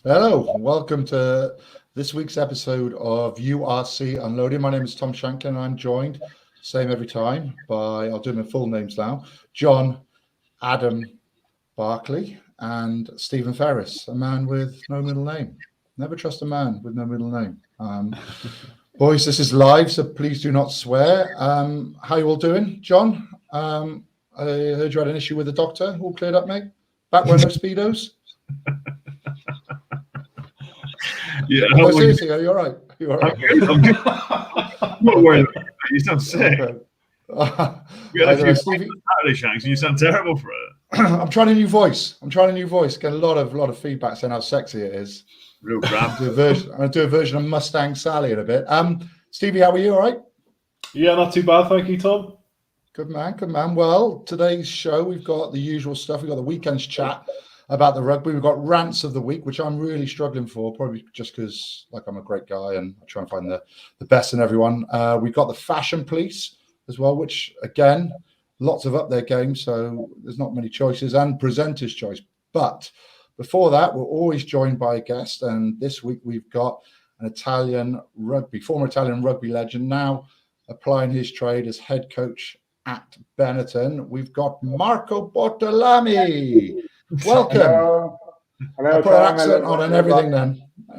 Hello, and welcome to this week's episode of URC Unloaded. My name is Tom Shanklin, and I'm joined, same every time, by, I'll do my full names now, John Adam Barclay and Stephen Ferris, a man with no middle name. Never trust a man with no middle name. Boys, this is live, so please do not swear. How you all doing? John, I heard you had an issue with the doctor. All cleared up, mate? Back wearing those Speedos? Yeah, no, seriously, are you all right? Are you all right? I'm not worried about it. You sound sick. Okay. We had a few Saturday Shanks, and you sound terrible for it. I'm trying a new voice. Get a lot of feedback saying how sexy it is. Real crap. I'm gonna do a version of Mustang Sally in a bit. Stevie, how are you? All right? Yeah, not too bad, thank you, Tom. Good man. Well, today's show, we've got the usual stuff. We've got the weekend's chat about the rugby. We've got rants of the week, which I'm really struggling for, probably just because I'm a great guy and I try and find the best in everyone. We've got the fashion police as well, which again, lots of up their game, so there's not many choices, and presenter's choice. But before that, we're always joined by a guest, and this week we've got an former Italian rugby legend, now applying his trade as head coach at Benetton. We've got Marco Bortolami. Welcome. Hello. I put an accent on and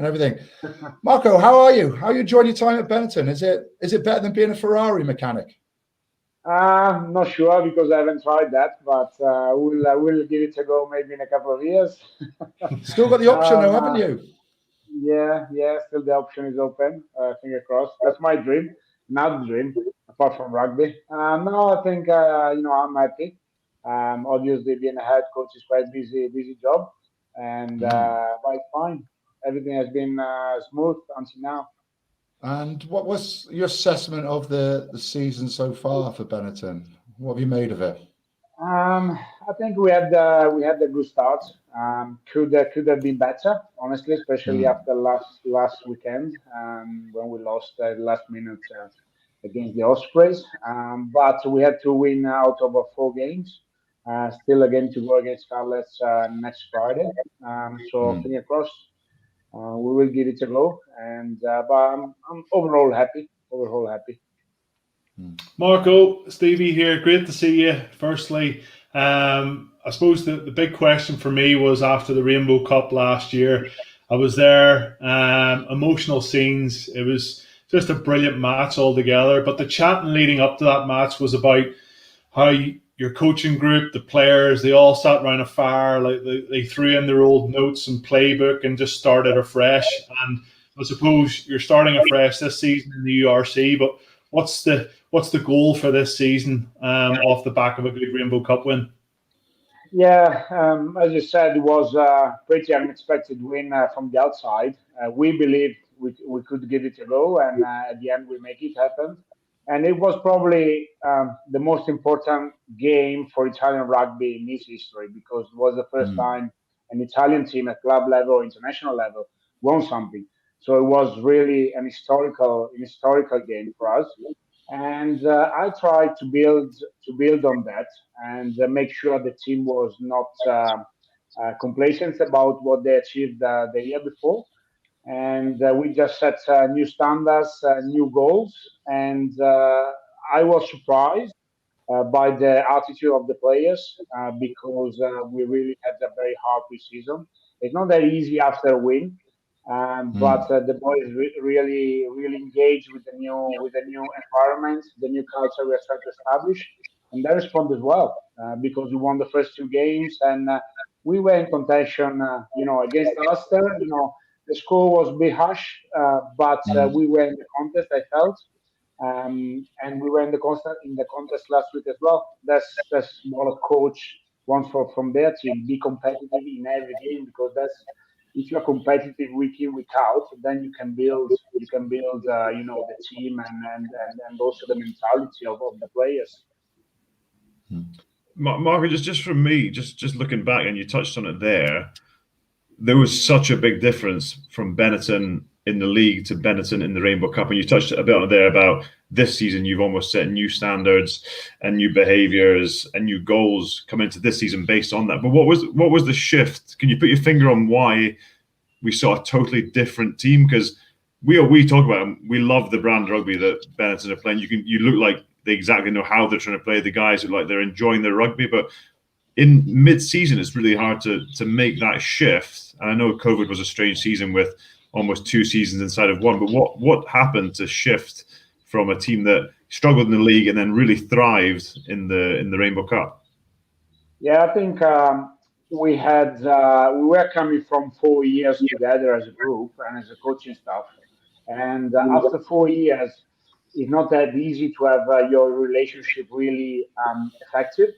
everything. Marco, how are you? How are you enjoying your time at Benetton? Is it better than being a Ferrari mechanic? Not sure because I haven't tried that, but we'll give it a go maybe in a couple of years. Still got the option though, haven't you? Yeah, still the option is open. Finger crossed. That's my dream. Not the dream, apart from rugby. No, I think I'm happy. Obviously, being a head coach is quite busy job, and but it's fine. Everything has been smooth until now. And what was your assessment of the season so far for Benetton? What have you made of it? I think we had a good start. Could have been better, honestly, especially after last weekend when we lost last minute against the Ospreys. But we had to win out of 4 games. Still a game to go against Scarlets next Friday. So fingers crossed. We will give it a go, and but I'm overall happy. Marco, Stevie here. Great to see you. Firstly, I suppose the big question for me was after the Rainbow Cup last year. I was there, emotional scenes. It was just a brilliant match altogether. But the chatting leading up to that match was about how your coaching group, the players, they all sat around a fire, like they threw in their old notes and playbook and just started afresh. And I suppose you're starting afresh this season in the URC, but what's the goal for this season off the back of a good Rainbow Cup win? Yeah, as you said, it was a pretty unexpected win from the outside. We believed we could give it a go, and at the end we make it happen. And it was probably the most important game for Italian rugby in its history because it was the first time an Italian team at club level or international level won something. So it was really an historical game for us. And I tried to build on that and make sure the team was not complacent about what they achieved the year before, and we just set new standards, new goals, and I was surprised by the attitude of the players because we really had a very hard preseason. It's not that easy after a win, but the boys really engaged with the new environment, the new culture we are trying to establish, and they responded well because we won the first 2 games and we were in contention, against Ulster. The score was a bit harsh, but we were in the contest. I felt, and we were in the contest last week as well. That's what a coach wants from their team: be competitive in every game, because that's if you're competitive week in week out, then you can build the team and also the mentality of the players. Marco, just from me, just looking back, and you touched on it there was such a big difference from Benetton in the league to Benetton in the Rainbow Cup. And you touched a bit on it there about this season, you've almost set new standards and new behaviours and new goals coming into this season based on that. But what was the shift? Can you put your finger on why we saw a totally different team? Because we talk about them. We love the brand rugby that Benetton are playing. You look like they exactly know how they're trying to play. The guys look like they're enjoying their rugby, but in mid-season, it's really hard to make that shift. And I know COVID was a strange season with almost 2 seasons inside of one. But what happened to shift from a team that struggled in the league and then really thrived in the Rainbow Cup? Yeah, I think we were coming from 4 years together as a group and as a coaching staff, and after 4 years, it's not that easy to have your relationship really effective.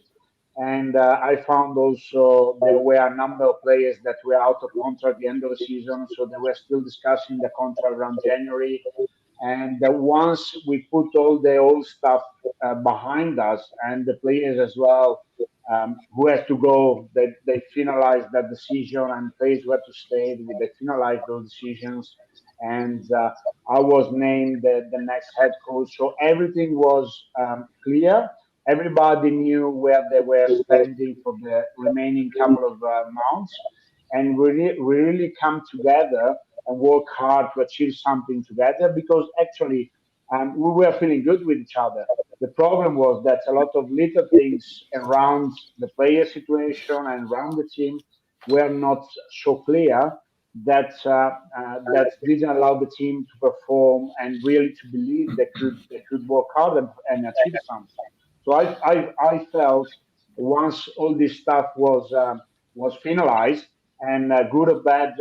And I found also there were a number of players that were out of contract at the end of the season, so they were still discussing the contract around January. And once we put all the old stuff behind us and the players as well, who has to go, they finalized that decision, and players who had to stay, they finalized those decisions. And I was named the next head coach. So everything was clear. Everybody knew where they were standing for the remaining couple of months. And we really come together and work hard to achieve something together, because actually we were feeling good with each other. The problem was that a lot of little things around the player situation and around the team were not so clear, that didn't allow the team to perform and really to believe they could work hard and achieve something. So I felt once all this stuff was finalized, and good or bad,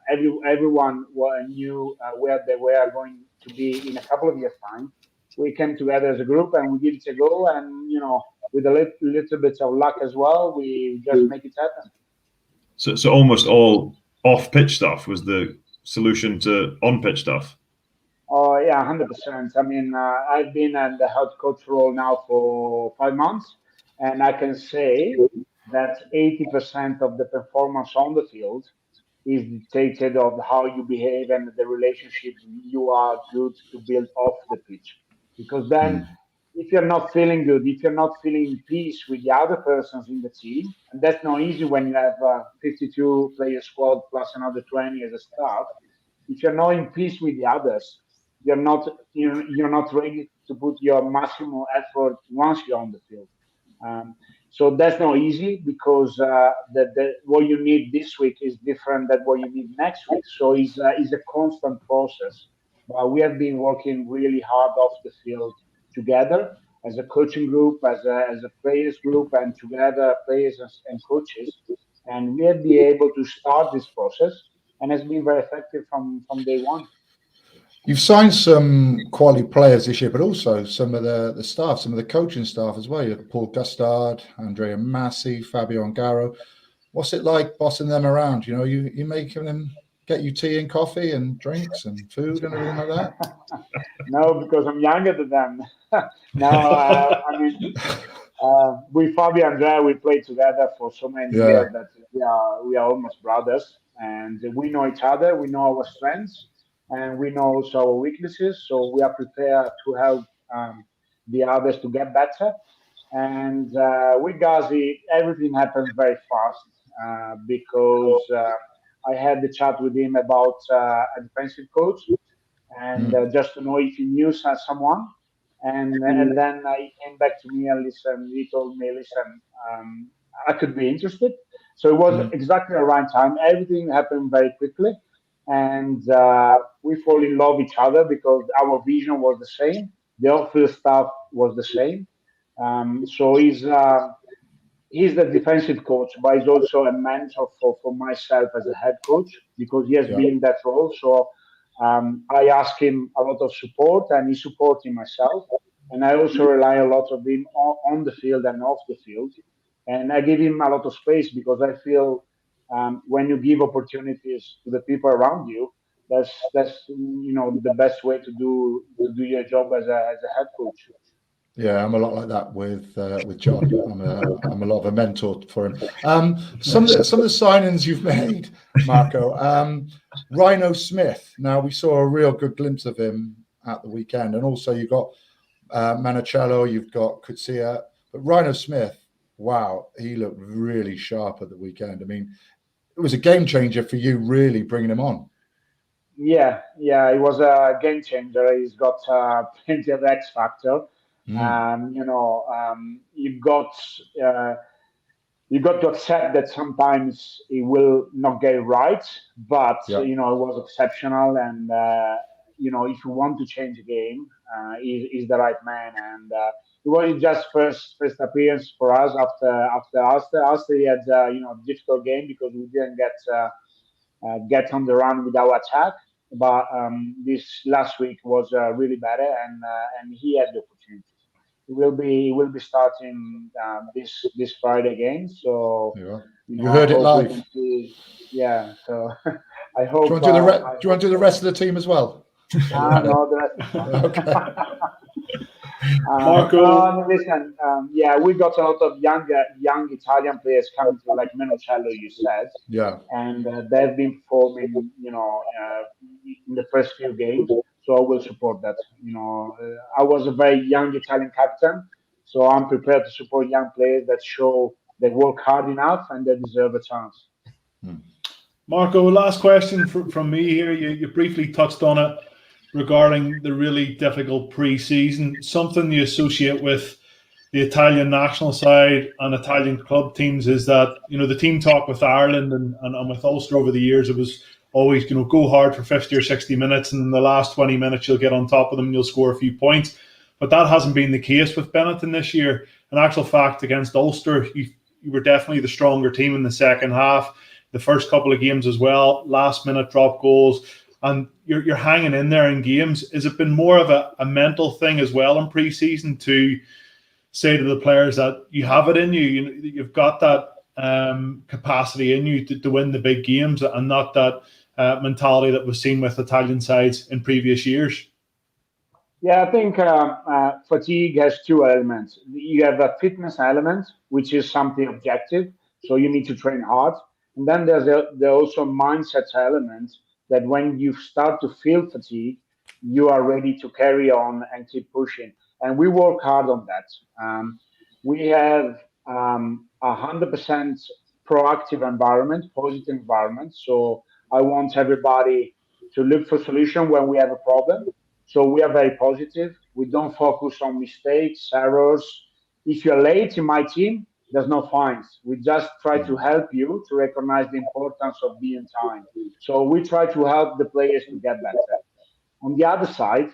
everyone knew where they were going to be in a couple of years' time. We came together as a group and we give it a go, and with a little bit of luck as well, we just make it happen. So almost all off-pitch stuff was the solution to on-pitch stuff. Oh yeah, 100%. I mean, I've been in the head coach role now for 5 months, and I can say that 80% of the performance on the field is dictated of how you behave and the relationships you are good to build off the pitch. Because then, if you're not feeling good, if you're not feeling peace with the other persons in the team, and that's not easy when you have a 52 player squad plus another 20 as a staff. If you're not in peace with the others, you're not ready to put your maximum effort once you're on the field. Um, so that's not easy, because what you need this week is different than what you need next week. So it's a constant process. But we have been working really hard off the field together as a coaching group, as a players group, and together players and coaches. And we have been able to start this process, and it's been very effective from day one. You've signed some quality players this year, but also some of the staff, some of the coaching staff as well. You have Paul Gustard, Andrea Massi, Fabio Ongaro. What's it like bossing them around? You making them get you tea and coffee and drinks and food and everything like that? No, because I'm younger than them. No, I mean, with Fabio and Andrea, we played together for so many Yeah. years that we are almost brothers, and we know each other. We know our strengths, and we know also our weaknesses. So we are prepared to help the others to get better. And with Ghazi, everything happens very fast, because I had the chat with him about a defensive coach, and Mm. just to know if he knew someone. And then he came back to me and listen. He told me, listen, I could be interested. So it was Mm. exactly the right time. Everything happened very quickly, and we fall in love with each other because our vision was the same. The off-field stuff was the same. So he's the defensive coach, but he's also a mentor for myself as a head coach, because he has Yeah. been in that role. So I ask him a lot of support, and he's supporting myself. And I also rely a lot of him on the field and off the field. And I give him a lot of space, because I feel when you give opportunities to the people around you, that's the best way to do your job as a head coach. Yeah, I'm a lot like that with John. I'm a lot of a mentor for him. Some of the signings you've made, Marco. Rhino Smith. Now we saw a real good glimpse of him at the weekend, and also you've got Manicello, you've got Kutsia, but Rhino Smith. Wow, he looked really sharp at the weekend. I mean, it was a game changer for you, really bringing him on. Yeah, it was a game changer. He's got plenty of X factor. You got to accept that sometimes he will not get it right, but it was exceptional. And if you want to change the game, he's the right man. And it was just first appearance for us after Ulster. Ulster he had a difficult game because we didn't get on the run with our attack. But this last week was really better, and he had the opportunity. He will be starting this Friday game. So you heard it live. So I hope. Do you want to do the rest of the team as well? No, the rest. Okay. Marco, listen. We got a lot of young Italian players coming through, like Menocello, you said. Yeah. And they've been performing, in the first few games. So I will support that. I was a very young Italian captain, so I'm prepared to support young players that show they work hard enough and they deserve a chance. Marco, last question from me here. You briefly touched on it regarding the really difficult pre-season. Something you associate with the Italian national side and Italian club teams is that, the team talk with Ireland and with Ulster over the years, it was always, go hard for 50 or 60 minutes, and in the last 20 minutes you'll get on top of them and you'll score a few points. But that hasn't been the case with Benetton this year. In actual fact, against Ulster, you were definitely the stronger team in the second half. The first couple of games as well, last minute drop goals, and you're hanging in there in games. Has it been more of a mental thing as well in pre-season to say to the players that you have it in you, you've got that capacity in you to win the big games, and not that mentality that was seen with Italian sides in previous years? Yeah, I think fatigue has two elements. You have a fitness element, which is something objective, so you need to train hard. And then there's also a mindset element that when you start to feel fatigue, you are ready to carry on and keep pushing. And we work hard on that. We have 100% proactive environment, positive environment. So I want everybody to look for solution when we have a problem. So we are very positive. We don't focus on mistakes, errors. If you're late in my team, there's no fines. We just try to help you to recognize the importance of being time. So we try to help the players to get better. On the other side,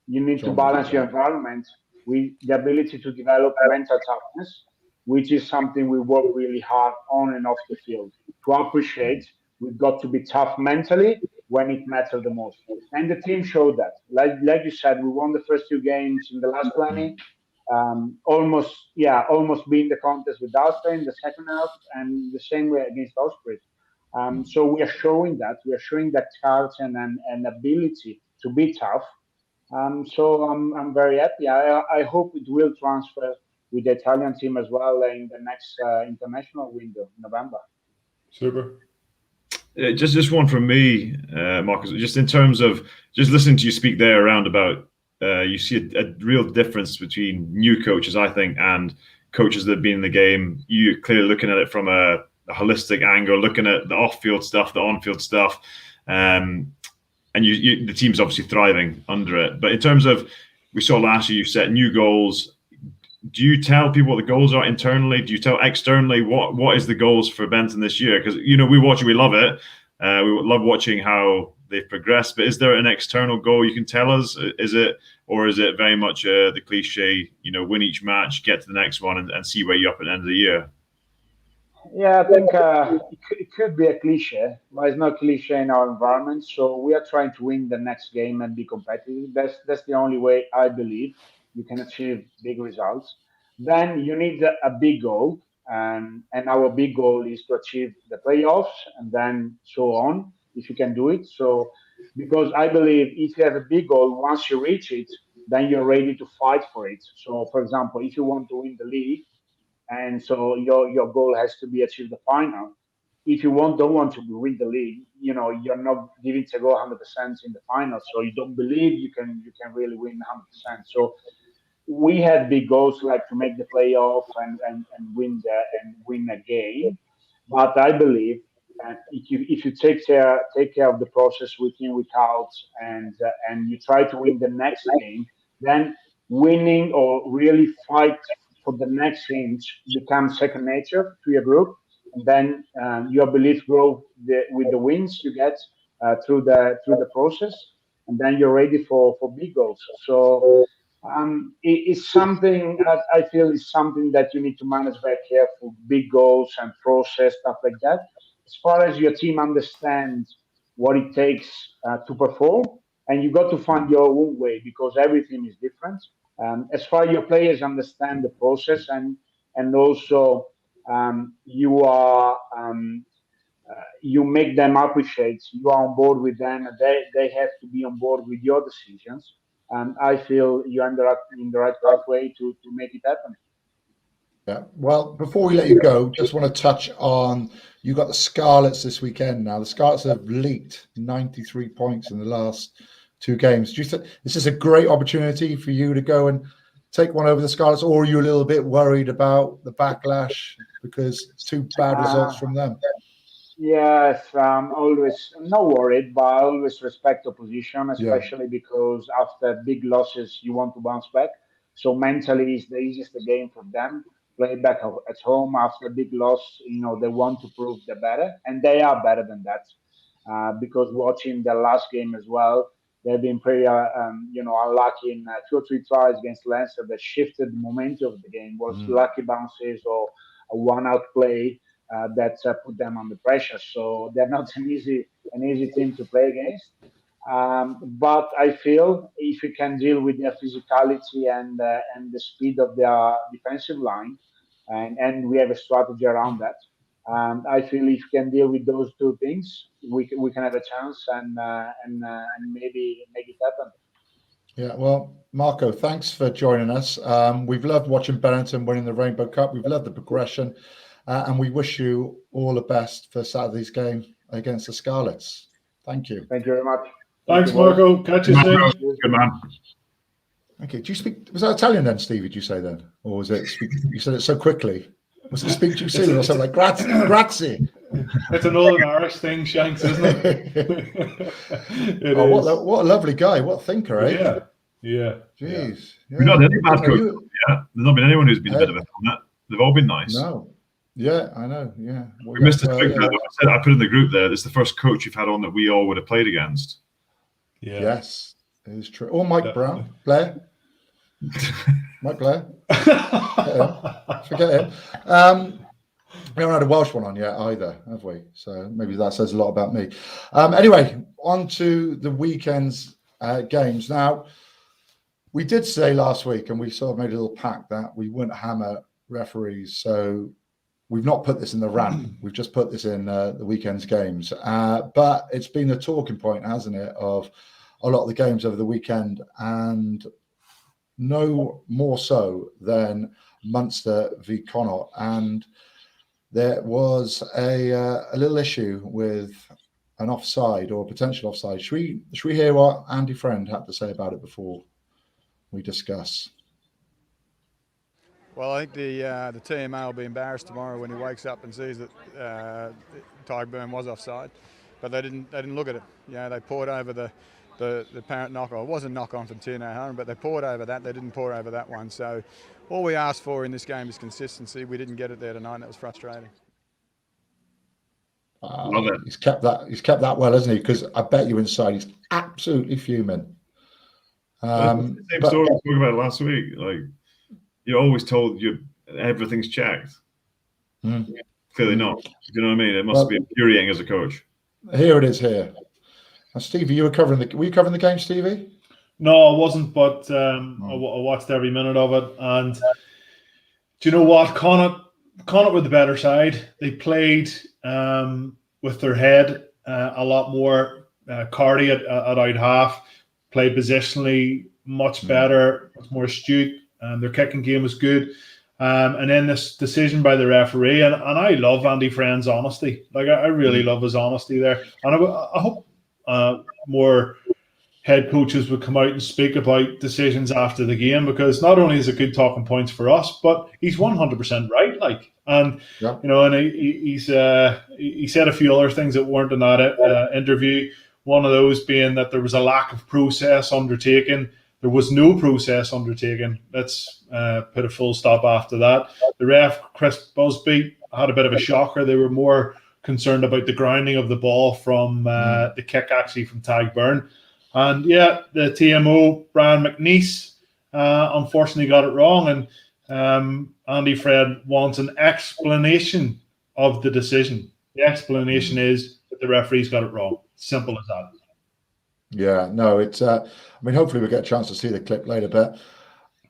you need to balance your environment with the ability to develop mental toughness, which is something we work really hard on and off the field. To appreciate, we've got to be tough mentally when it matters the most. And the team showed that. Like you said, we won the first two games in the last planning. Almost being the contest with Ulster in the second half, and the same way against Ospreys. So we are showing that. We are showing that character and ability to be tough. So I'm very happy. I hope it will transfer with the Italian team as well in the next international window, November. Super. Just one from me, Marcus. Just in terms of just listening to you speak there around about, you see a real difference between new coaches, I think, and coaches that have been in the game. You're clearly looking at it from a holistic angle, looking at the off-field stuff, the on-field stuff, and the team's obviously thriving under it. But in terms of, we saw last year you set new goals. Do you tell people what the goals are internally? Do you tell externally what is the goals for Benton this year? Because we watch it, we love it. We love watching how they've progressed. But is there an external goal you can tell us? Is it very much the cliche? Win each match, get to the next one, and see where you're up at the end of the year. Yeah, I think it could be a cliche, but it's not cliche in our environment. So we are trying to win the next game and be competitive. That's the only way I believe you can achieve big results. Then you need a big goal, and our big goal is to achieve the playoffs, and then so on, if you can do it. So, because I believe if you have a big goal, once you reach it, then you're ready to fight for it. So, for example, if you want to win the league, and so your goal has to be achieve the final. If you don't want to win the league, you're not giving to go 100% in the final, so you don't believe you can really win 100%. So we had big goals like to make the playoff and win a game, but I believe if you take care of the process week in, week out, and you try to win the next game, then winning or really fight for the next hinge becomes second nature to your group, and then your belief grows with the wins you get through the process, and then you're ready for big goals. So it's something that I feel is something that you need to manage very careful, big goals and process, stuff like that. As far as your team understands what it takes to perform, and you got to find your own way because everything is different. As far as your players understand the process, and also you make them appreciate you are on board with them, and they have to be on board with your decisions. I feel you're in the right pathway to make it happen. Yeah. Well, before we let you go, just want to touch on, you got the Scarlets this weekend now. The Scarlets have leaked 93 points in the last 2 games. Do you think this is a great opportunity for you to go and take one over the Scarlets, or are you a little bit worried about the backlash because 2 bad results from them? Yes, always not worried, but I always respect opposition, especially because after big losses, you want to bounce back. So mentally, it's the easiest game for them. Play back at home after a big loss, they want to prove they're better, and they are better than that. Because watching the last game as well, they've been pretty, unlucky in 2 or 3 tries against Leinster that shifted the momentum of the game. Was lucky bounces or a one-out play that put them under pressure. So they're not an easy team to play against. But I feel if you can deal with their physicality and the speed of their defensive line, and we have a strategy around that. I feel if you can deal with those 2 things, we can have a chance and maybe make it happen. Yeah, well, Marco, thanks for joining us. We've loved watching Benetton winning the Rainbow Cup. We've loved the progression, and we wish you all the best for Saturday's game against the Scarlets. Thank you. Thank you very much. Thanks, Marco. Catch you soon. Good man. Okay. Do you speak? Was that Italian then, Stevie? Did you say then, or was it? You said it so quickly. Was it speak too soon or something like grazie? Grazie. It's an Northern Irish thing, Shanks, isn't it? What a lovely guy. What a thinker, eh? Yeah. Jeez. Yeah. We've not had any bad coaches. Yeah, there's not been anyone who's been a bit of a that. They've all been nice. No. Yeah, I know. Yeah. We missed a big I put in the group there. It's the first coach you've had on that we all would have played against. Yeah. Yes, it is true. Or Mike Brown, Blair. Mike Blair. Forget him. We haven't had a Welsh one on yet either, have we? So maybe that says a lot about me. Anyway, on to the weekend's games. Now, we did say last week, and we sort of made a little pact that we wouldn't hammer referees. So we've not put this in the rant. We've just put this in the weekend's games. But it's been a talking point, hasn't it, of a lot of the games over the weekend, and no more so than Munster v Connacht. And there was a little issue with an offside or potential offside. Should we hear what Andy Friend had to say about it before we discuss? Well, I think the TMA will be embarrassed tomorrow when he wakes up and sees that Tyburn was offside, but they didn't look at it. They poured over the apparent knock on. It wasn't knock on from Tino Harron, but they poured over that. They didn't pour over that one. So all we asked for in this game is consistency. We didn't get it there tonight, and that was frustrating. Love it. He's kept that well, hasn't he? Because I bet you inside he's absolutely fuming. Same story we talked about last week. Like, you're always told everything's checked. Clearly not. You know what I mean? It must be infuriating as a coach. Here it is. Here, now, Stevie, were you covering the game, Stevie? No, I wasn't, but I watched every minute of it. And do you know what? Connacht were the better side. They played with their head a lot more. Cardi at out half played positionally much better, much more astute. Their kicking game was good. And then this decision by the referee, and I love Andy Friend's honesty. Like, I really love his honesty there. And I hope more head coaches would come out and speak about decisions after the game, because not only is it good talking points for us, but he's 100% right. Like, And Yeah. and he said a few other things that weren't in that interview. One of those being that there was a lack of process undertaken. There was no process undertaken. Let's put a full stop after that. The ref, Chris Busby, had a bit of a shocker. They were more concerned about the grounding of the ball from the kick, actually, from Tadhg Beirne. And yeah, the TMO, Brian McNeice, unfortunately got it wrong. And Andy Fred wants an explanation of the decision. The explanation is that the referees got it wrong. Simple as that. Yeah, no, it's. I mean, hopefully we'll get a chance to see the clip later. But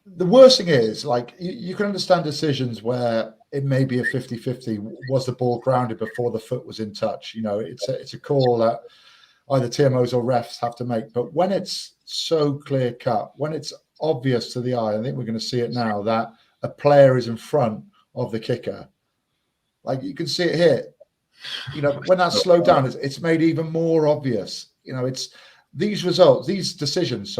the worst thing is, like, you can understand decisions where it may be a 50-50. Was the ball grounded before the foot was in touch? It's a call that either TMOs or refs have to make. But when it's so clear cut, when it's obvious to the eye, I think we're going to see it now, that a player is in front of the kicker. Like, you can see it here. When that's slowed down, it's made even more obvious. It's these results, these decisions,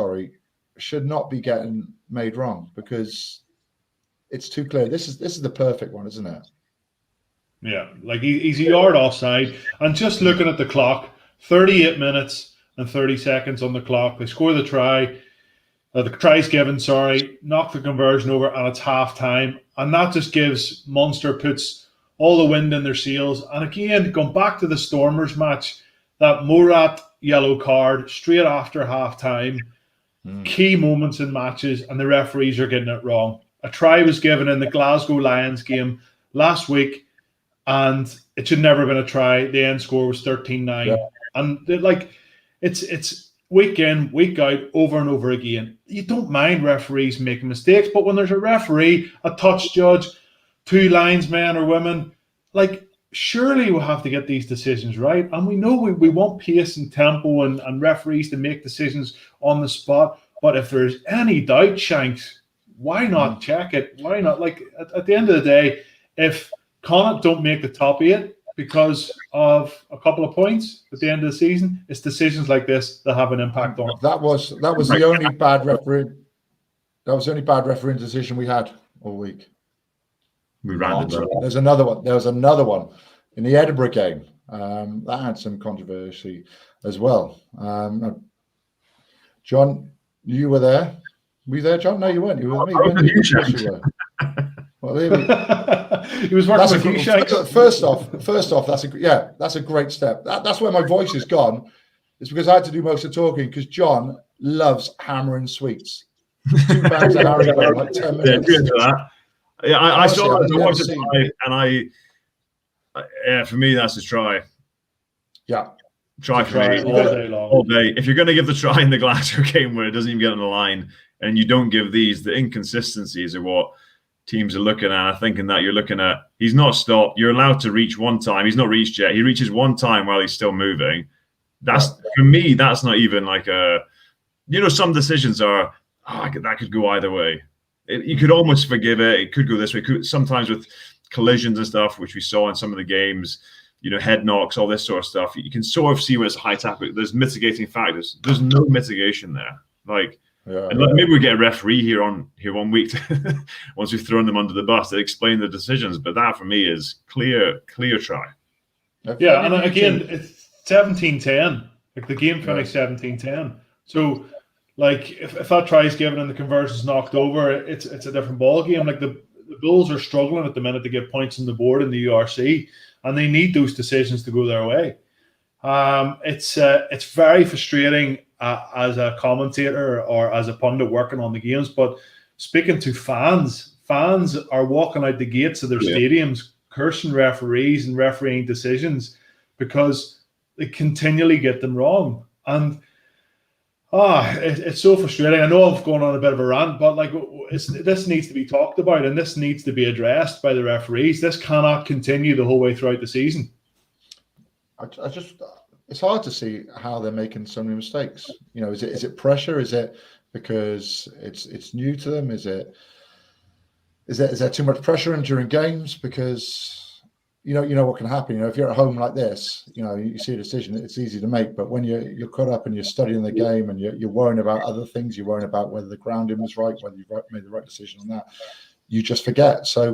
should not be getting made wrong because it's too clear. This is the perfect one, isn't it? Yeah, like he's a yard offside. And just looking at the clock, 38 minutes and 30 seconds on the clock. They score the try. The try's given, knock the conversion over, and it's half time. And that just gives Munster, puts all the wind in their sails. And again, going back to the Stormers match, that Morat yellow card straight after half time, key moments in matches, and the referees are getting it wrong. A try was given in the Glasgow Lions game last week, and it should never have been a try. The end score was 13-9. Yeah. And it's week in, week out, over and over again. You don't mind referees making mistakes, but when there's a referee, a touch judge, two linesmen or women, surely we'll have to get these decisions right. And we know we want pace and tempo and referees to make decisions on the spot. But if there's any doubt, Shanks, why not check it? Why not? At the end of the day, if Connacht don't make the top 8 because of a couple of points at the end of the season, it's decisions like this that have an impact on it. That was the only bad referee. That was the only bad refereeing decision we had all week. We ran it. There's another one. There was another one in the Edinburgh game that had some controversy as well. John, you were there. Were you there, John? No, you weren't. You were with me. You were. Well, he was working with you, Shanks. First off, that's a great step. That's where my voice has gone. It's because I had to do most of the talking because John loves hammering sweets. 2 bags of Haribo, like 10 minutes. Yeah, that. Yeah, I saw that. I watched it live, and for me, that's a try. Yeah. Try for me all day. If you're going to give the try in the Glasgow game where it doesn't even get on the line, and you don't give these, the inconsistencies are what teams are looking at. Thinking that you're looking at, he's not stopped. You're allowed to reach one time. He's not reached yet. He reaches one time while he's still moving. That's for me. That's not even like a. Some decisions are. That could go either way. You could almost forgive it. It could go this way. Sometimes with collisions and stuff, which we saw in some of the games, head knocks, all this sort of stuff. You can sort of see when it's a high tackle. There's mitigating factors. There's no mitigation there. Maybe we get a referee here 1 week once we've thrown them under the bus to explain the decisions. But that for me is clear try. Yeah, and again, it's 17-10. The game finished 17-10. So. If that try is given and the conversion is knocked over, it's a different ball game. The Bulls are struggling at the minute to get points on the board in the URC, and they need those decisions to go their way. It's very frustrating as a commentator or as a pundit working on the games. But speaking to fans are walking out the gates of their stadiums, cursing referees and refereeing decisions because they continually get them wrong. And it's so frustrating. I know I've gone on a bit of a rant, but this needs to be talked about and this needs to be addressed by the referees. This cannot continue the whole way throughout the season. It's hard to see how they're making so many mistakes. Is it pressure? Is it because it's new to them? Is there too much pressure during games? Because you know what can happen. If you're at home like this, you see a decision, it's easy to make. But when you're caught up and you're studying the game and you're worrying about other things, you're worrying about whether the grounding was right, whether you've made the right decision on that, you just forget. So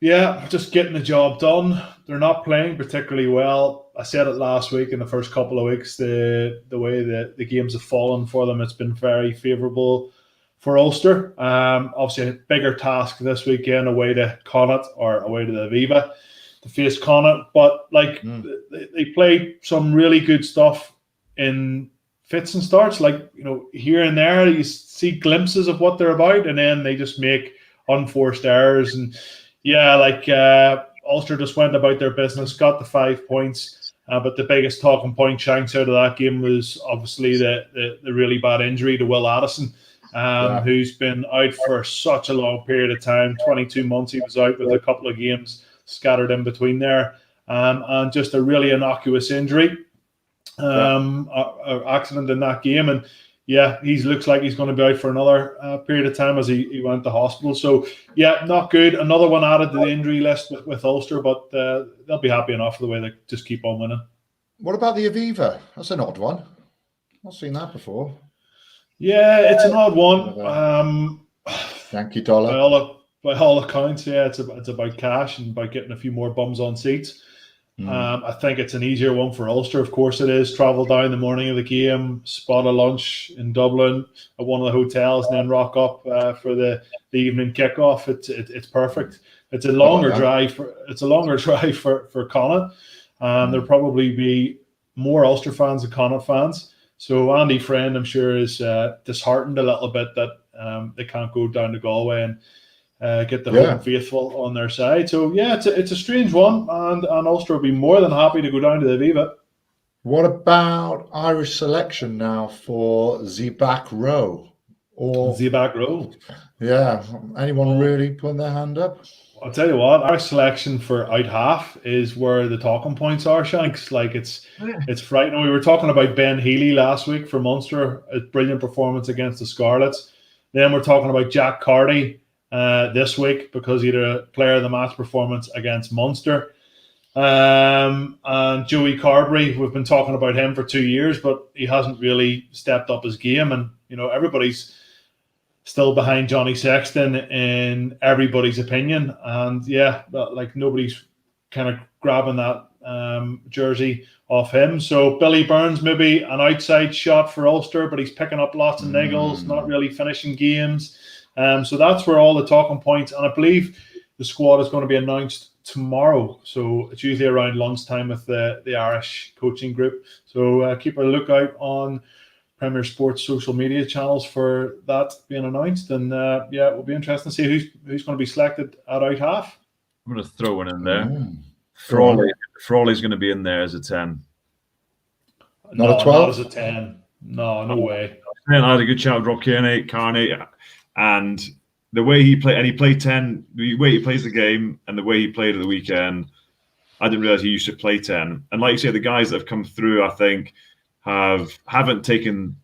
Yeah, just getting the job done. They're not playing particularly well. I said it last week. In the first couple of weeks, the way the games have fallen for them, it's been very favourable for Ulster. Obviously, a bigger task this weekend away to Connacht or away to the Aviva to face Connacht. But they played some really good stuff in fits and starts. Like, here and there, you see glimpses of what they're about, and then they just make unforced errors. And Ulster just went about their business, got the 5 points. But the biggest talking point, Shanks, out of that game was obviously the really bad injury to Will Addison. Who's been out for such a long period of time, 22 months he was out with a couple of games scattered in between there, and just a really innocuous injury, accident in that game. And he looks like he's going to be out for another period of time as he went to hospital. So, not good. Another one added to the injury list with Ulster, but they'll be happy enough for the way they just keep on winning. What about the Aviva? That's an odd one. Not seen that before. Yeah, it's an odd one. Yankee dollar. By all accounts, it's about cash and about getting a few more bums on seats. I think it's an easier one for Ulster. Of course it is. Travel down the morning of the game, spot a lunch in Dublin at one of the hotels, and then rock up for the evening kickoff. It's perfect. It's a longer drive for Connacht. There'll probably be more Ulster fans than Connacht fans. So Andy Friend, I'm sure, is disheartened a little bit that they can't go down to Galway and get the home faithful on their side. So, it's a strange one, and Ulster will be more than happy to go down to the Aviva. What about Irish selection now for the back row? The back row? Yeah. Anyone really putting their hand up? I'll tell you what, our selection for out half is where the talking points are, Shanks. Like, it's frightening. We were talking about Ben Healy last week for Munster, a brilliant performance against the Scarlets. Then we're talking about Jack Carty this week because he had a player of the match performance against Munster. And Joey Carberry, we've been talking about him for 2 years, but he hasn't really stepped up his game. And, everybody's still behind Johnny Sexton in everybody's opinion. And nobody's kind of grabbing that jersey off him. So Billy Burns, maybe an outside shot for Ulster, but he's picking up lots of niggles, not really finishing games. So that's where all the talking points, and I believe the squad is going to be announced tomorrow. So it's usually around lunchtime with the Irish coaching group. So keep a lookout on Premier Sports social media channels for that being announced. And it will be interesting to see who's going to be selected at out half. I'm going to throw one in there. Frawley's going to be in there as a 10. Not a 12? Not as a 10. No way. I had a good chat with Rob Carney, and the way he played, and he played 10, the way he plays the game and the way he played at the weekend, I didn't realize he used to play 10. And like you say, the guys that have come through, I think, haven't taken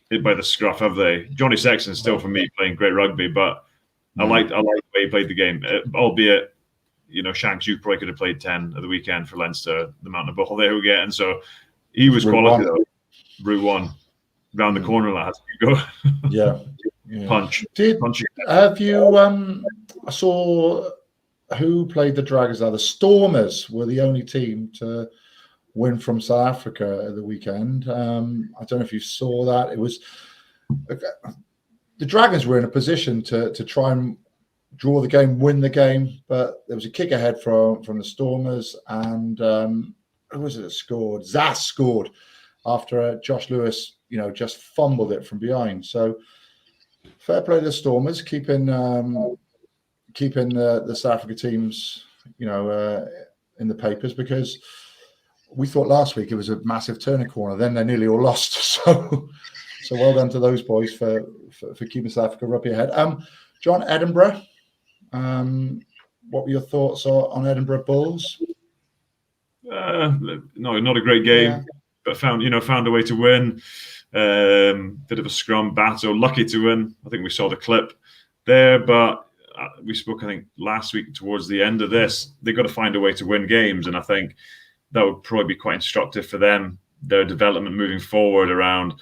it by the scruff, have they? Johnny Sexton still, for me, playing great rugby, but I like the way he played the game, albeit, Shanks, you probably could have played 10 at the weekend for Leinster, the amount of ball they were getting. So he was quality, though. Route 1, round the corner, lads. Go. Yeah. Punch. Have you? I saw who played the Dragons. Now the Stormers were the only team to win from South Africa at the weekend. I don't know if you saw that. It was the Dragons were in a position to try and draw the game, win the game, but there was a kick ahead from the Stormers, and who was it that scored? Zas scored after Josh Lewis, just fumbled it from behind. So fair play to the Stormers, keeping the South Africa teams, in the papers, because we thought last week it was a massive turning corner. Then they nearly all lost. So well done to those boys for keeping South Africa rugby ahead. John, Edinburgh. What were your thoughts on Edinburgh Bulls? No, not a great game, but found a way to win. Bit of a scrum battle, lucky to win. I think we saw the clip there, but we spoke, I think, last week towards the end of this. They've got to find a way to win games, and I think that would probably be quite instructive for them, their development moving forward around,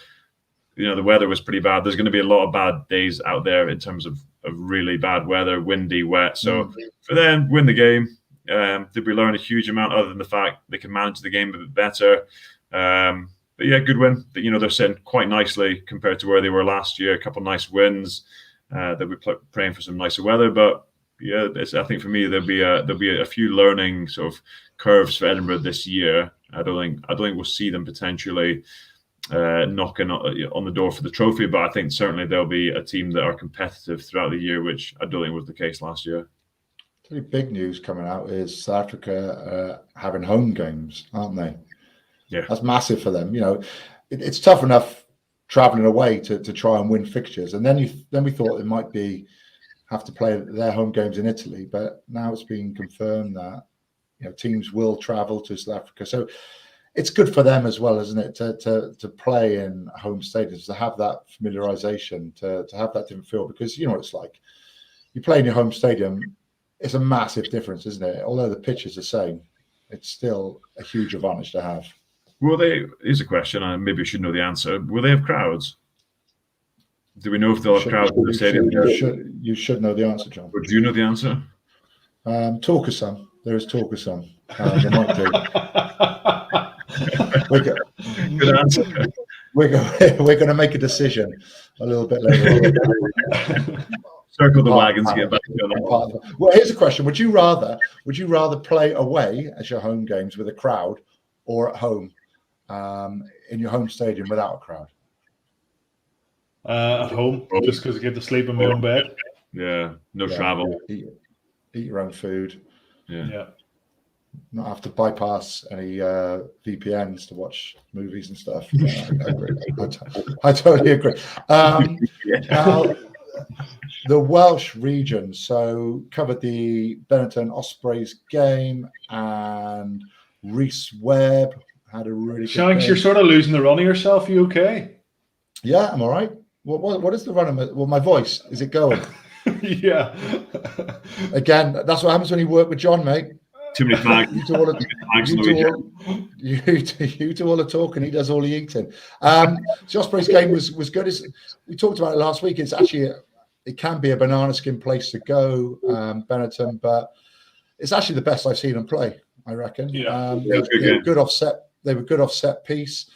the weather was pretty bad. There's going to be a lot of bad days out there in terms of really bad weather, windy, wet. So for them, win the game. Did we learn a huge amount other than the fact they can manage the game a bit better? But yeah, good win. But, they're sitting quite nicely compared to where they were last year. A couple of nice wins. They'll be praying for some nicer weather. But yeah, I think for me there'll be a few learning sort of curves for Edinburgh this year. I don't think we'll see them potentially knocking on the door for the trophy. But I think certainly there'll be a team that are competitive throughout the year, which I don't think was the case last year. Pretty big news coming out is South Africa having home games, aren't they? Yeah, that's massive for them. It's tough enough traveling away to try and win fixtures, and then we thought it might have to play their home games in Italy, but now it's been confirmed that teams will travel to South Africa. So it's good for them as well, isn't it, to play in home stadiums, to have that familiarization, to have that different feel, because what it's like. You play in your home stadium, it's a massive difference, isn't it? Although the pitch is the same, it's still a huge advantage to have. Here's a question, and maybe we should know the answer. Will they have crowds? Do we know if they'll have crowds in the stadium? You should know the answer, John. Or do you know the answer? Talk of some. There is talk of some. They might do. Good answer. We're going to make a decision a little bit later on. Circle the wagons, get back to that. Well, here's a question: Would you rather play away as your home games with a crowd, or at home in your home stadium without a crowd? At home, just because I get to sleep in my own bed. Yeah, no travel. Eat your own food. Yeah. Not have to bypass any VPNs to watch movies and stuff. I totally agree. Now, the Welsh region, so covered the Benetton Ospreys game, and Rhys Webb had a really good Shanks, game. you're sort of losing the run of yourself. You okay? Yeah, I'm all right. What is the run of it? Well, my voice, is it going? Yeah. Again, that's what happens when you work with John, mate. Too many flags. You do all the talking, he does all the eating. The Ospreys game was good. We talked about it last week. It's actually it can be a banana skin place to go, Benetton, but it's actually the best I've seen them play, I reckon. Yeah. They were good offset. They were good offset piece.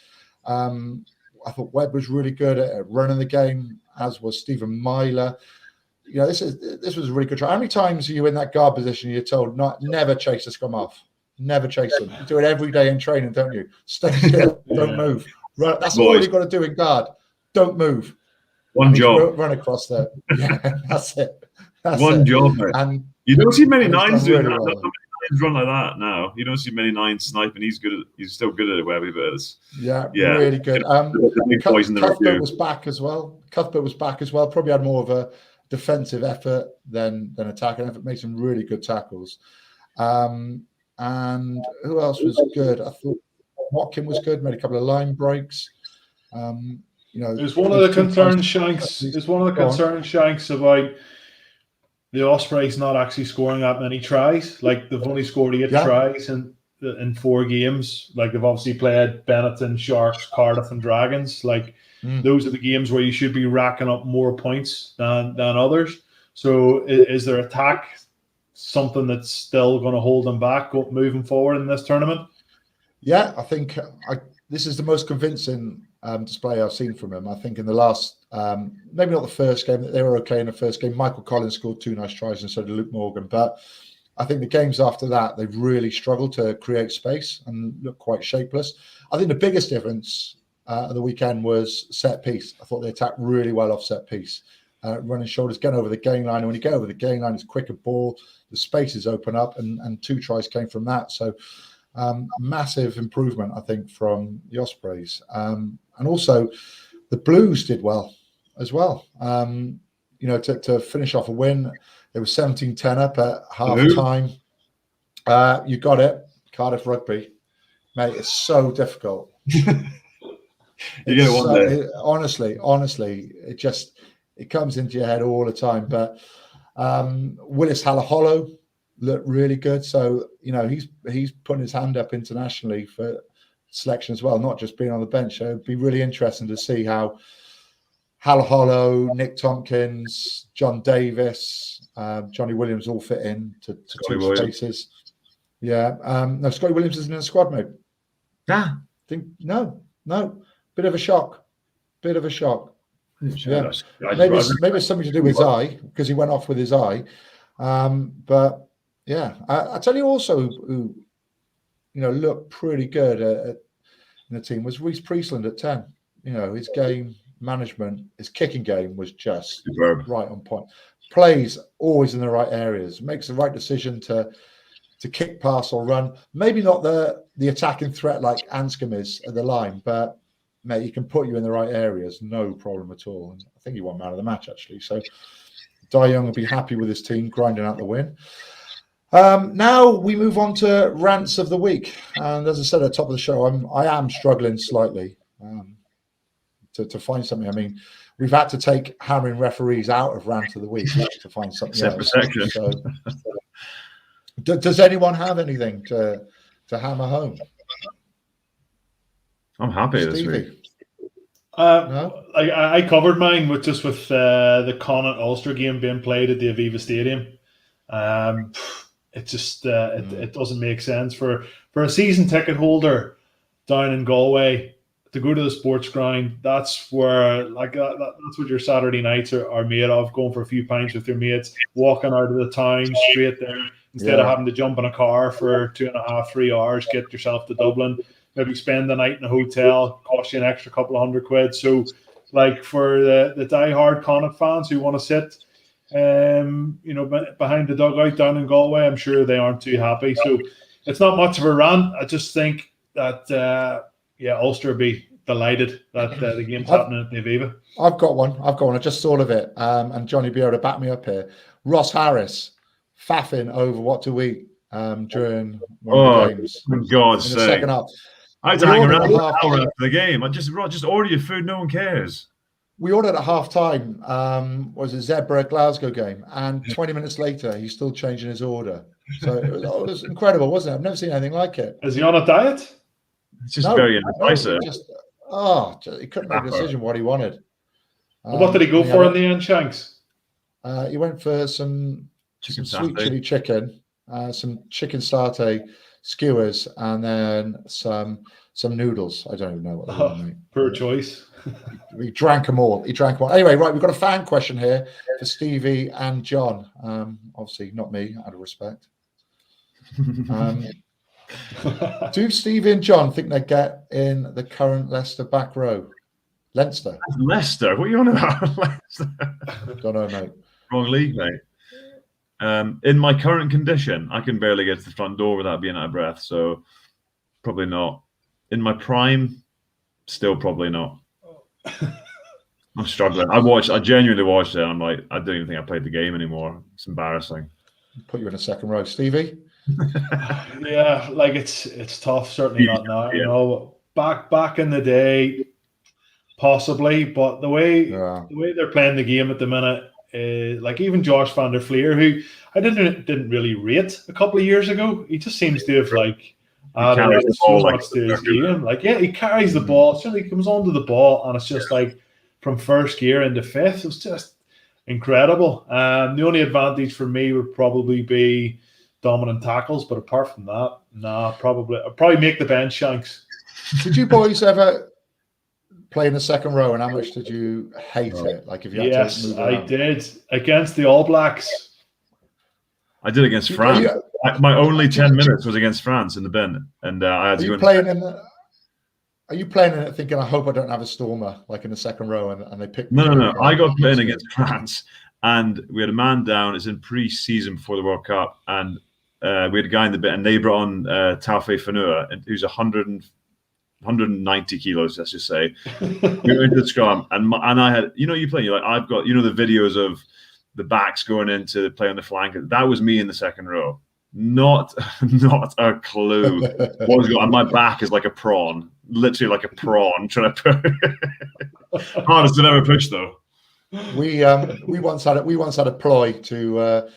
I thought Webb was really good at running the game, as was Stephen Myler. This was a really good try. How many times are you in that guard position? You're told never chase the scrum off, never chase them. You do it every day in training, don't you? Stay still, don't move. Right, that's all you've got to do in guard. Don't move. One job. Run across there. Yeah, that's it. That's one it. job. And you don't see many nines doing really that. well. Nines run like that now. You don't see many nines sniping. He's still good at it, Webby, but it's really good. Cuthbert was back as well. Probably had more of a defensive effort than attacking effort. Made some really good tackles. And who else was good? I thought Watkin was good. Made a couple of line breaks. It's one of the concerns, Shanks. It's one of the concerns, Shanks, about the Ospreys not actually scoring that many tries. Like, they've only scored 8 tries in 4 games. Like, they've obviously played Benetton, Sharks, Cardiff, and Dragons. Like, those are the games where you should be racking up more points than others. So, is their attack something that's still going to hold them back moving forward in this tournament? Yeah, I think this is the most convincing display I've seen from him. I think in the last, maybe not the first game, they were okay in the first game. Michael Collins scored 2 nice tries and so did Luke Morgan. But I think the games after that, they've really struggled to create space and look quite shapeless. I think the biggest difference at the weekend was set piece. I thought they attacked really well off set piece. Running shoulders, getting over the game line. And when you get over the game line, it's quicker ball. The spaces open up and 2 tries came from that. So massive improvement, I think, from the Ospreys. And also the Blues did well as well. To finish off a win, it was 17-10 up at half time. You got it. Cardiff Rugby. Mate, it's so difficult. Honestly, it comes into your head all the time. But Willis Halaholo looked really good. So, he's putting his hand up internationally for selection as well, not just being on the bench. So it'd be really interesting to see how Hal Hollow, Nick Tompkins, John Davis, Johnny Williams all fit in to two spaces. Yeah. No, Scotty Williams isn't in the squad, mate. Ah. No. Bit of a shock. Yeah. Maybe it's something to do with his eye, because he went off with his eye. But yeah, I tell you also who, looked pretty good in the team was Reece Priestland at 10. His game management, his kicking game was just right on point. Plays always in the right areas, makes the right decision to kick, pass, or run. Maybe not the attacking threat like Anscombe is at the line, but mate, he can put you in the right areas, no problem at all. And I think he won man of the match, actually. So Dai Young will be happy with his team grinding out the win. Now we move on to rants of the week, and as I said at the top of the show, I am struggling slightly to find something. I mean, we've had to take hammering referees out of rant of the week to find something else. So, does anyone have anything to hammer home? I'm happy this week. No? I covered mine with the Connacht Ulster game being played at the Aviva Stadium. It just it doesn't make sense for a season ticket holder down in Galway to go to the sports ground. That's where that's what your Saturday nights are made of. Going for a few pints with your mates, walking out of the town straight there instead of having to jump in a car for 2.5, 3 hours, get yourself to Dublin. Maybe spend the night in a hotel, cost you an extra couple of £100. So, for the die-hard Connacht fans who want to sit, behind the dugout down in Galway, I'm sure they aren't too happy. So, it's not much of a rant. I just think that Ulster will be delighted that the game's happening at the Aviva. I've got one. I just thought of it, and Johnny be able to back me up here. Ross Harris faffing over what to eat during one of the games. For God's sake! Second half. I had to hang around an hour after the game. I just order your food. No one cares. We ordered at half time. Was a Zebra Glasgow game, and 20 minutes later, he's still changing his order. So it was incredible, wasn't it? I've never seen anything like it. Is he on a diet? It's just very indecisive. He couldn't make a decision what he wanted. What did he go for in the end, Shanks? He went for some sweet chili chicken, some chicken satay, skewers, and then some noodles. I don't even know what they were, mate. Poor choice. He drank them all. Anyway, right, we've got a fan question here for Stevie and John. Obviously not me, out of respect. Do Stevie and John think they get in the current Leicester back row? Leinster? What are you on about? Leicester? Don't know, mate. Wrong league, mate. In my current condition, I can barely get to the front door without being out of breath, so probably not. In my prime, still probably not. I'm struggling. I genuinely watched it, and I'm like, I don't even think I played the game anymore. It's embarrassing. Put you in a second row, Stevie. Yeah, it's tough. Certainly not now. Back in the day, possibly, but the way they're playing the game at the minute. Even Josh van der Fleer, who I didn't really rate a couple of years ago, he just seems to have added so much to his game. He carries the ball, certainly he comes onto the ball, and it's just from first gear into fifth. It's just incredible. The only advantage for me would probably be dominant tackles, but apart from that, I'd probably make the bench, Shanks. Did you boys ever play in the second row, and how much did you hate it? If you had to move around? I did against the All Blacks. I did against France. My only 10 minutes was against France in the bin, and I had to go. Are you playing in it thinking, I hope I don't have a stormer in the second row, and they pick? No. I got playing against France, and we had a man down. It's in pre-season before the World Cup, and we had a guy in the bin, and they brought on Taufe Fanua, who's 190 kilos, let's just say. We were into the scrum, and I had, you play, I've got, the videos of the backs going into play on the flank. That was me in the second row. Not a clue what was going on. My back is like a prawn, literally like a prawn trying to put. Hardest to ever push though. We once had a ploy to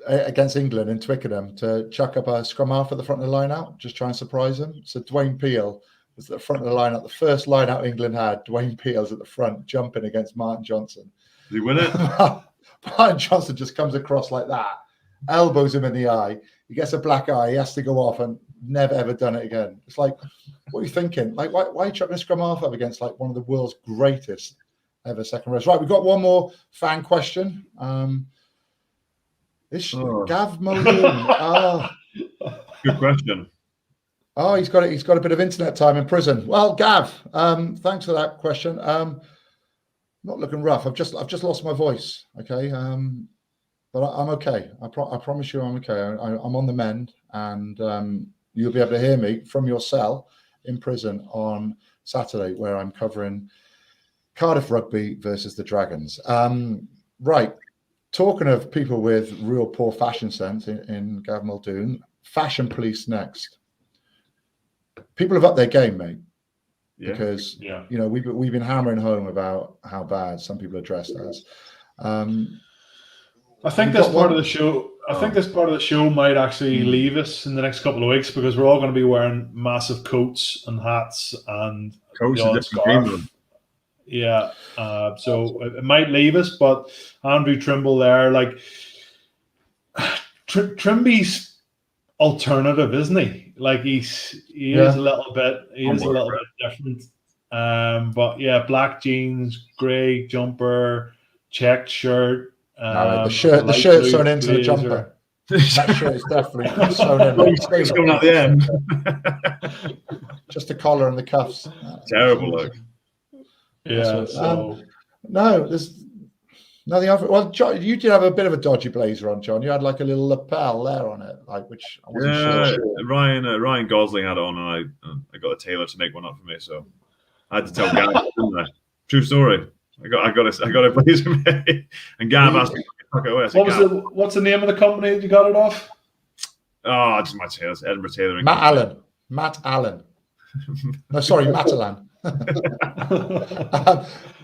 against England in Twickenham to chuck up a scrum half at the front of the line out, just try and surprise them. So Dwayne Peel was at the front of the lineup. The first lineup England had, Dwayne Peel's at the front, jumping against Martin Johnson. Did he win it? Martin Johnson just comes across like that, elbows him in the eye. He gets a black eye. He has to go off and never ever done it again. It's like, what are you thinking? Like, why are you chucking a scrum half up against like one of the world's greatest ever second rows? Right, we've got one more fan question. Gav Muldoon. Good question. Oh, he's got a bit of internet time in prison. Well, Gav, thanks for that question. Not looking rough. I've just lost my voice. Okay, but I'm okay. I promise you, I'm okay. I'm on the mend, and you'll be able to hear me from your cell in prison on Saturday, where I'm covering Cardiff Rugby versus the Dragons. Right. Talking of people with real poor fashion sense in Gav Muldoon, fashion police next. People have upped their game, mate. Yeah. Because you know we've been hammering home about how bad some people are dressed as. I think this part of the show. I think this part of the show might actually leave us in the next couple of weeks because we're all going to be wearing massive coats and hats and Coats the odd scarf. Yeah, so it might leave us, but Andrew Trimble there, like Trimby's alternative, isn't he? Like he is a little bit different. But yeah, black jeans, grey jumper, checked shirt. The shirt's sewn into the jumper. That shirt is definitely sewn in. It's coming out the end. Just the collar and the cuffs. Terrible look. Yeah. There's nothing other. Well, John, you did have a bit of a dodgy blazer on, John. You had like a little lapel there on it, like which I wasn't sure. Ryan Gosling had it on, and I got a tailor to make one up for me, so I had to tell Gav, didn't I? True story. I got a blazer made, and Gav asked me to tuck it away. What's the name of the company that you got it off? Oh, just my tailors, Edinburgh Tailoring. Matt Allen. No, sorry, Matalan.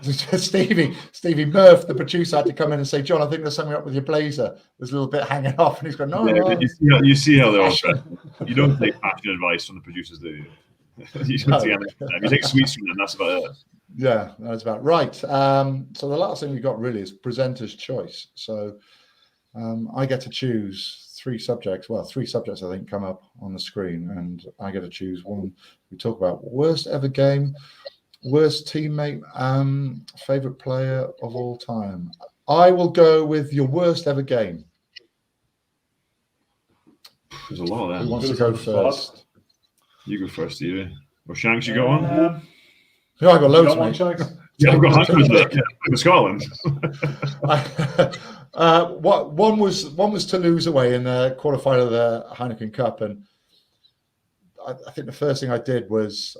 Stevie Murph, the producer, had to come in and say, John, I think there's something up with your blazer. There's a little bit hanging off, and he's going, no. You see how they're all. You don't take fashion advice from the producers, do you? You don't take anything from them. You take sweets from them. That's about it. Yeah, that's about right. So the last thing we got really is presenter's choice. So I get to choose three subjects. Well, three subjects I think come up on the screen, and I get to choose one. We talk about worst ever game, worst teammate, favorite player of all time. I will go with your worst ever game. There's a lot of them. Who wants to go first? You go first, Stevie. Or Shanks, you go on? Yeah, I got loads, mate. Yeah, I've got hundreds in Scotland. One was Toulouse away in the quarterfinal of the Heineken Cup, and I think the first thing I did was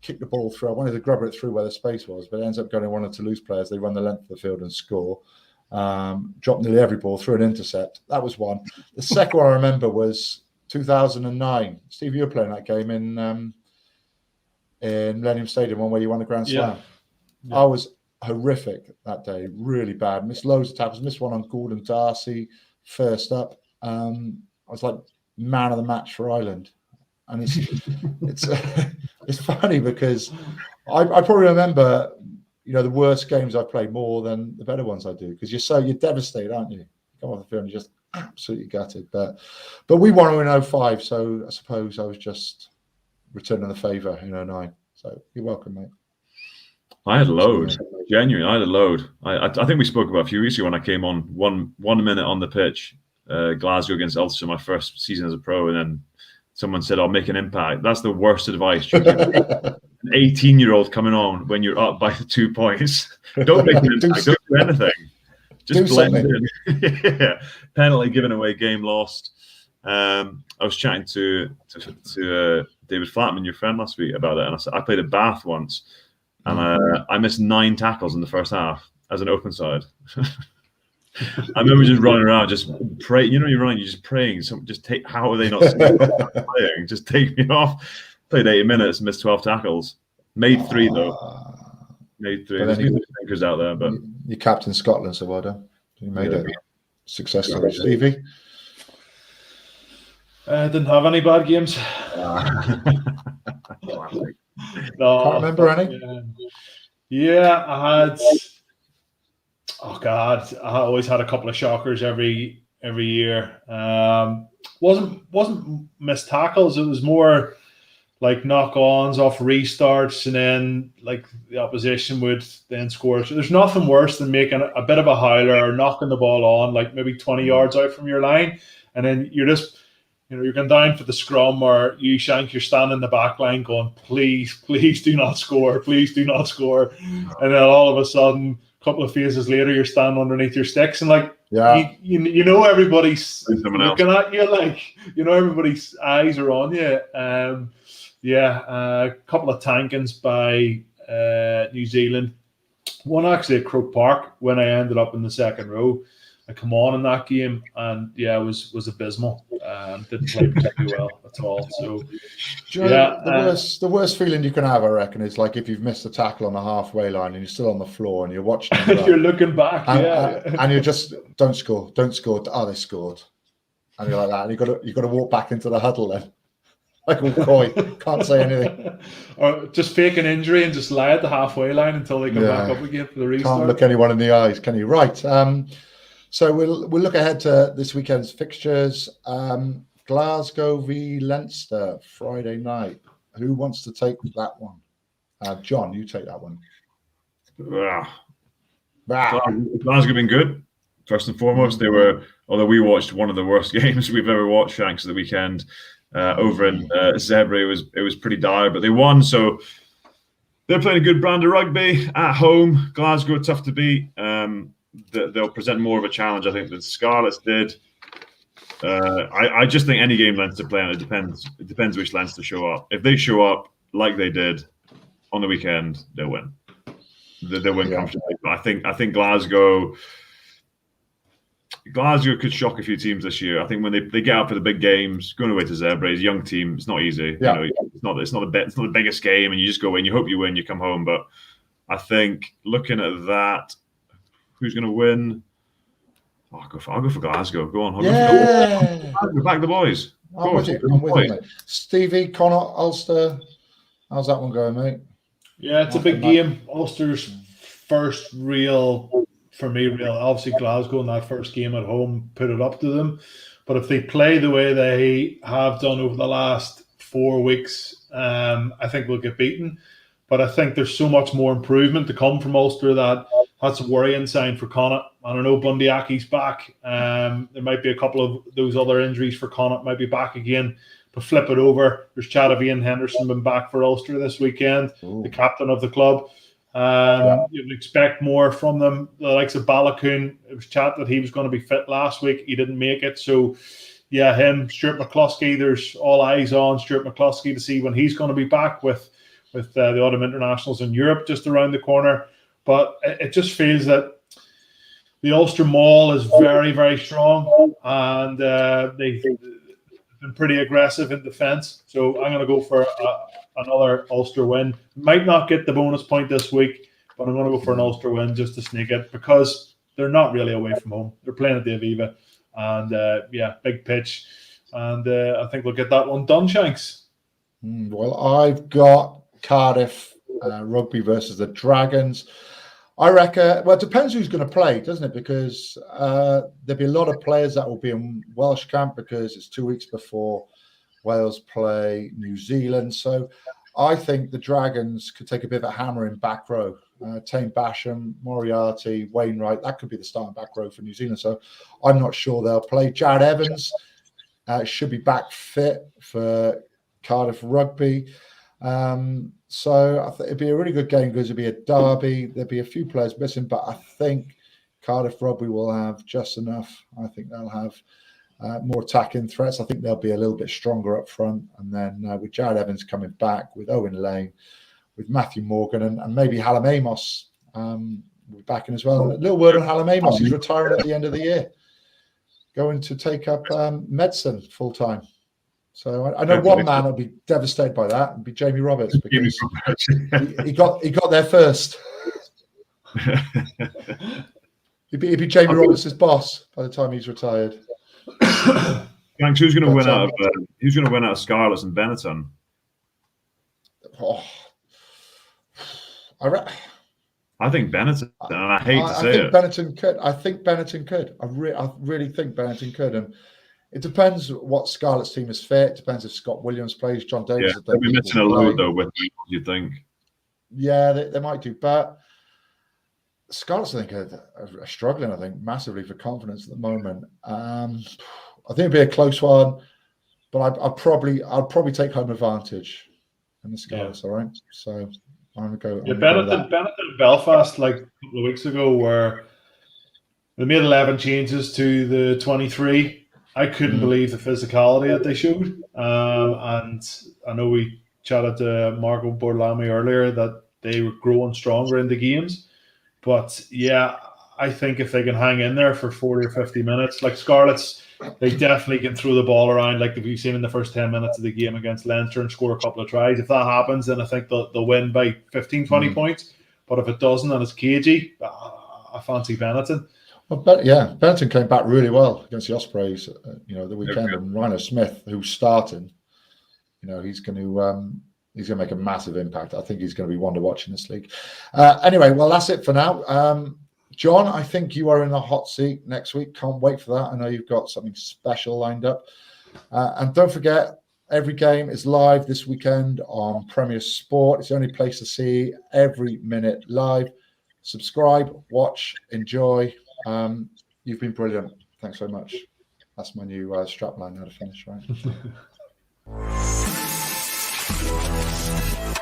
kick the ball through. I wanted to grubber it through where the space was, but it ends up going to one of Toulouse players. They run the length of the field and score. Dropped nearly every ball through an intercept. That was one. The second one I remember was 2009. Steve, you were playing that game in Millennium Stadium, one where you won the Grand Slam. Yeah. I was horrific that day, really bad. Missed loads of tackles. Missed one on Gordon Darcy first up. I was like man of the match for Ireland, and it's funny because I probably remember the worst games I've played more than the better ones I do, because you're devastated, aren't you? You come off the field and you're just absolutely gutted. But we won in 05, so I suppose I was just returning the favour in 09. So you're welcome, mate. I had a load. Genuinely, I had a load. I think we spoke about a few weeks ago when I came on 1 minute on the pitch, Glasgow against Ulster, my first season as a pro, and then someone said, I'll make an impact. That's the worst advice. An 18-year-old coming on when you're up by 2 points. Don't make an impact. Don't do anything. Just blend in. Yeah. Penalty given away, game lost. I was chatting to David Flatman, your friend, last week about it, and I said I played at Bath once, and I missed 9 tackles in the first half as an open side. I remember just running around, just pray. You're running, you're just praying. So just take. How are they not playing? Just take me off. Played 80 minutes, missed 12 tackles. Made 3 though. Made 3. There's new thinkers out there, but you captain Scotland, so well done. You made it successful, Stevie. Didn't have any bad games. No, Can't remember any. Yeah, I had. Oh God, I always had a couple of shockers every year. Wasn't missed tackles. It was more like knock-ons off restarts, and then like the opposition would then score. So there's nothing worse than making a bit of a howler or knocking the ball on, like maybe 20 yards out from your line, and then you're just, you're going down for the scrum, or you shank, you're standing in the back line going, please do not score, please do not score, and then all of a sudden, a couple of phases later, you're standing underneath your sticks, and like, you know everybody's looking at you, like, everybody's eyes are on you. A couple of tankings by New Zealand. One actually at Croke Park when I ended up in the second row. I come on in that game, and it was abysmal. Didn't play particularly well at all. So the worst feeling you can have, I reckon, is like if you've missed a tackle on the halfway line and you're still on the floor and you're watching. You're looking back, and you're just don't score. Oh, they scored, and you're like that, and you got to walk back into the huddle then. Like a boy, can't say anything. Or just fake an injury and just lie at the halfway line until they come back up again for the restart. Can't look anyone in the eyes, can you? Right. So we'll look ahead to this weekend's fixtures. Glasgow v Leinster, Friday night. Who wants to take that one? John, you take that one. Glasgow have been good. First and foremost, they were. Although we watched one of the worst games we've ever watched, Shanks, of the weekend. Over in Zebra, it was pretty dire, but they won. So they're playing a good brand of rugby at home. Glasgow tough to beat. They'll present more of a challenge, I think, than Scarlets did. I just think any game Leinster play on, it depends which Leinster show up. If they show up like they did on the weekend, they'll win. They'll win comfortably. But I think Glasgow could shock a few teams this year. I think when they get up for the big games, going away to Zebra, it's a young team. It's not easy. Yeah. It's not the biggest game, and you just go in. You hope you win. You come home. But I think looking at that, who's going to win? I'll go for Glasgow. Go on. Back the boys. I'm with you, mate. Stevie, Connor, Ulster. How's that one going, mate? Yeah, it's a big game. Ulster's first real. Obviously Glasgow in that first game at home put it up to them. But if they play the way they have done over the last 4 weeks, I think they'll get beaten. But I think there's so much more improvement to come from Ulster that's a worrying sign for Connacht. I don't know, Bundiaki's back. There might be a couple of those other injuries for Connacht, might be back again. But flip it over. There's chat of Ian Henderson been back for Ulster this weekend, the captain of the club. You'd expect more from them. The likes of Balakoon, it was chat that he was going to be fit last week. He didn't make it. So, him, Stuart McCluskey, there's all eyes on Stuart McCluskey to see when he's going to be back with the autumn internationals in Europe just around the corner. But it just feels that the Ulster maul is very, very strong, and they've been pretty aggressive in defence. So I'm going to go for another Ulster win. Might not get the bonus point this week, but I'm going to go for an Ulster win just to sneak it, because they're not really away from home. They're playing at the Aviva, and big pitch, and I think we'll get that one done, Shanks. Well, I've got Cardiff Rugby versus the Dragons. I reckon, well, it depends who's going to play, doesn't it? Because there'll be a lot of players that will be in Welsh camp because it's 2 weeks before Wales play New Zealand. So I think the Dragons could take a bit of a hammer in back row. Tame Basham, Moriarty, Wainwright, that could be the starting back row for New Zealand. So I'm not sure they'll play. Jared Evans should be back fit for Cardiff Rugby. So I think it'd be a really good game because it'd be a derby. There'd be a few players missing, but I think Cardiff Rugby will have just enough. I think they'll have more attacking threats. I think they'll be a little bit stronger up front. And then with Jared Evans coming back, with Owen Lane, with Matthew Morgan, and maybe Hallam Amos will be back in as well. And a little word on Hallam Amos. He's retiring at the end of the year, going to take up medicine full time. So I know one man will be devastated by that, and be Jamie Roberts, because he got there first. He'd be Jamie Roberts' boss by the time he's retired. Thanks. Who's going to win out of Scarlets and Benetton? I think Benetton, and I hate to say think it. Benetton could. I think Benetton could. I really think Benetton could. And it depends what Scarlets team is fit. It depends if Scott Williams plays. John Davis. Yeah, they'll be missing a load though with people, you think? Yeah, they might do. But Scarlets, I think, are struggling, I think, massively for confidence at the moment. I think it'd be a close one, but I'd probably take home advantage in the Scarlets, all right? So I'm going to go. Benetton and Belfast, like a couple of weeks ago, where they made 11 changes to the 23. I couldn't believe the physicality that they showed. And I know we chatted to Marco Borlami earlier that they were growing stronger in the games. But yeah, I think if they can hang in there for 40 or 50 minutes, like Scarlets, they definitely can throw the ball around like we've seen in the first 10 minutes of the game against Leinster and score a couple of tries. If that happens, then I think they'll win by 15, 20 points. But if it doesn't and it's cagey, I fancy Benetton. Well, Benetton came back really well against the Ospreys, the weekend. And Rhino Smith, who's starting, he's going to make a massive impact. I think he's going to be one to watch in this league. Anyway, well, that's it for now. John, I think you are in the hot seat next week. Can't wait for that. I know you've got something special lined up. And don't forget, every game is live this weekend on Premier Sport. It's the only place to see every minute live. Subscribe, watch, enjoy. You've been brilliant. Thanks so much. That's my new strapline now to finish, right?